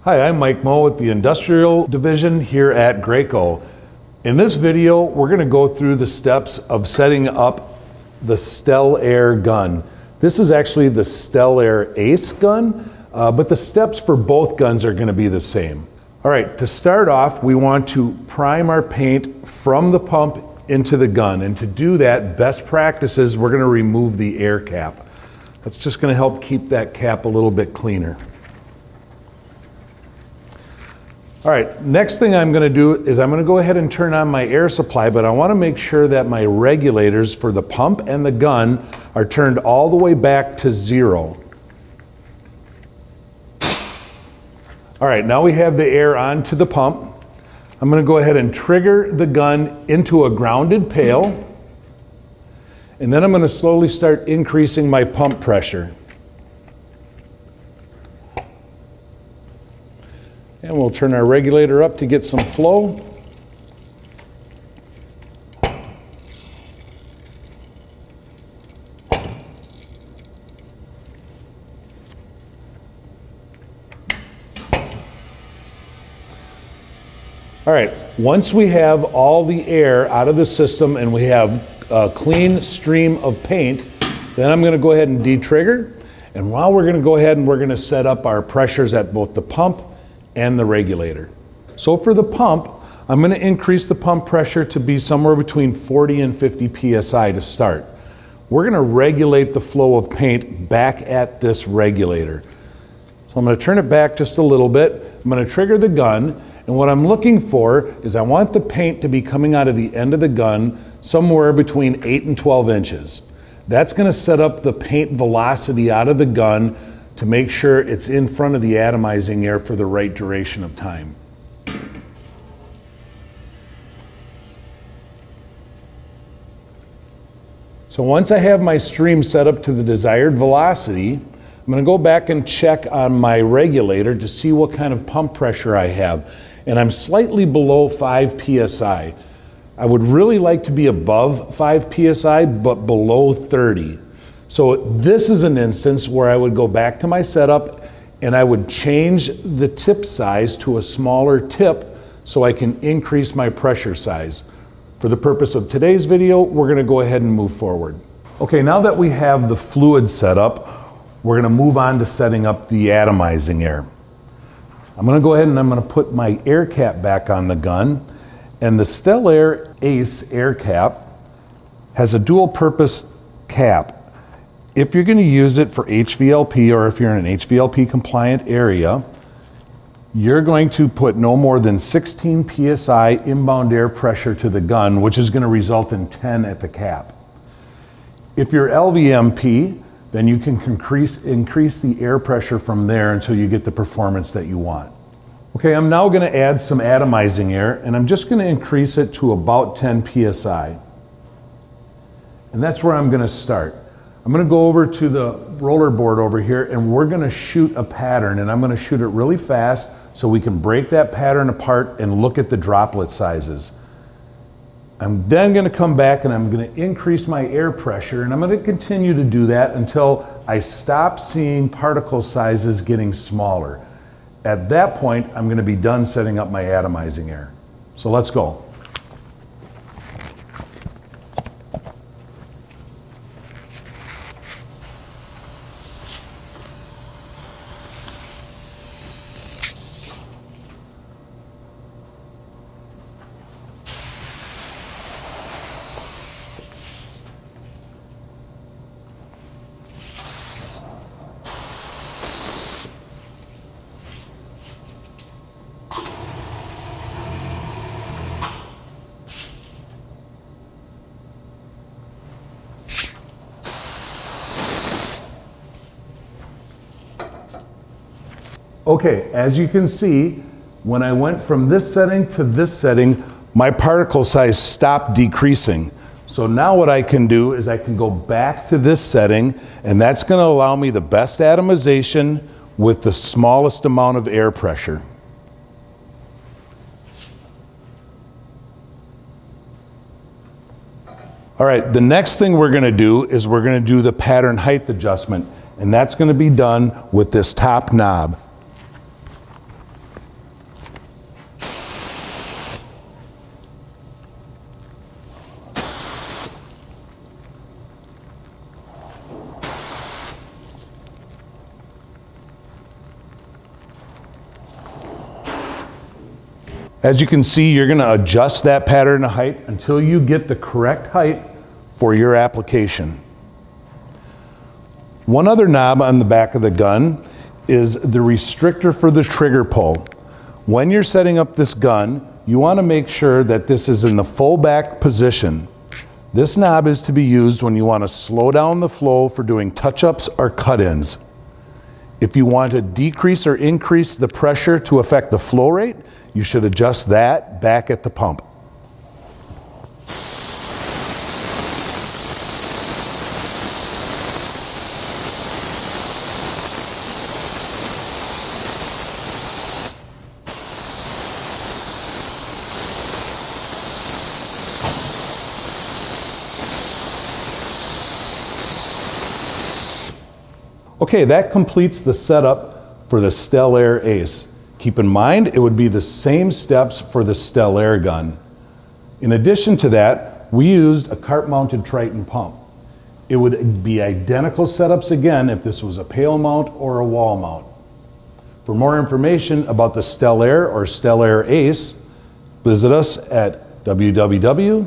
Hi, I'm Mike Moe with the Industrial Division here at Graco. In this video, we're going to go through the steps of setting up the Stellair gun. This is actually the Stellair ACE gun, but the steps for both guns are going to be the same. All right, to start off, we want to prime our paint from the pump into the gun. And to do that, best practices, we're going to remove the air cap. That's just going to help keep that cap a little bit cleaner. All right, next thing I'm going to do is I'm going to go ahead and turn on my air supply, but I want to make sure that my regulators for the pump and the gun are turned all the way back to 0. All right, now we have the air onto the pump. I'm going to go ahead and trigger the gun into a grounded pail, and then I'm going to slowly start increasing my pump pressure. And we'll turn our regulator up to get some flow. All right, once we have all the air out of the system and we have a clean stream of paint, then I'm going to go ahead and de-trigger. And while we're going to go ahead and we're going to set up our pressures at both the pump and the regulator. So for the pump, I'm going to increase the pump pressure to be somewhere between 40 and 50 psi to start. We're going to regulate the flow of paint back at this regulator. So I'm going to turn it back just a little bit. I'm going to trigger the gun, and what I'm looking for is I want the paint to be coming out of the end of the gun somewhere between 8 and 12 inches. That's going to set up the paint velocity out of the gun to make sure it's in front of the atomizing air for the right duration of time. So once I have my stream set up to the desired velocity, I'm going to go back and check on my regulator to see what kind of pump pressure I have. And I'm slightly below 5 psi. I would really like to be above 5 psi, but below 30. So this is an instance where I would go back to my setup and I would change the tip size to a smaller tip so I can increase my pressure size. For the purpose of today's video, we're going to go ahead and move forward. Okay, now that we have the fluid set up, we're going to move on to setting up the atomizing air. I'm going to go ahead and I'm going to put my air cap back on the gun, and the Stellair ACE air cap has a dual purpose cap. If you're going to use it for HVLP, or if you're in an HVLP compliant area, you're going to put no more than 16 psi inbound air pressure to the gun, which is going to result in 10 at the cap. If you're LVMP, then you can increase the air pressure from there until you get the performance that you want. Okay, I'm now going to add some atomizing air, and I'm just going to increase it to about 10 psi. And that's where I'm going to start. I'm going to go over to the roller board over here, and we're going to shoot a pattern, and I'm going to shoot it really fast so we can break that pattern apart and look at the droplet sizes. I'm then going to come back and I'm going to increase my air pressure, and I'm going to continue to do that until I stop seeing particle sizes getting smaller. At that point, I'm going to be done setting up my atomizing air. So let's go. Okay, as you can see, when I went from this setting to this setting, my particle size stopped decreasing. So now what I can do is I can go back to this setting, and that's going to allow me the best atomization with the smallest amount of air pressure. All right, the next thing we're going to do is we're going to do the pattern height adjustment, and that's going to be done with this top knob. As you can see, you're going to adjust that pattern of height until you get the correct height for your application. One other knob on the back of the gun is the restrictor for the trigger pull. When you're setting up this gun, you want to make sure that this is in the full back position. This knob is to be used when you want to slow down the flow for doing touch-ups or cut-ins. If you want to decrease or increase the pressure to affect the flow rate, you should adjust that back at the pump. Okay, that completes the setup for the Stellair ACE. Keep in mind, it would be the same steps for the Stellair gun. In addition to that, we used a cart-mounted Triton pump. It would be identical setups again if this was a pail mount or a wall mount. For more information about the Stellair or Stellair ACE, visit us at www.graco.com.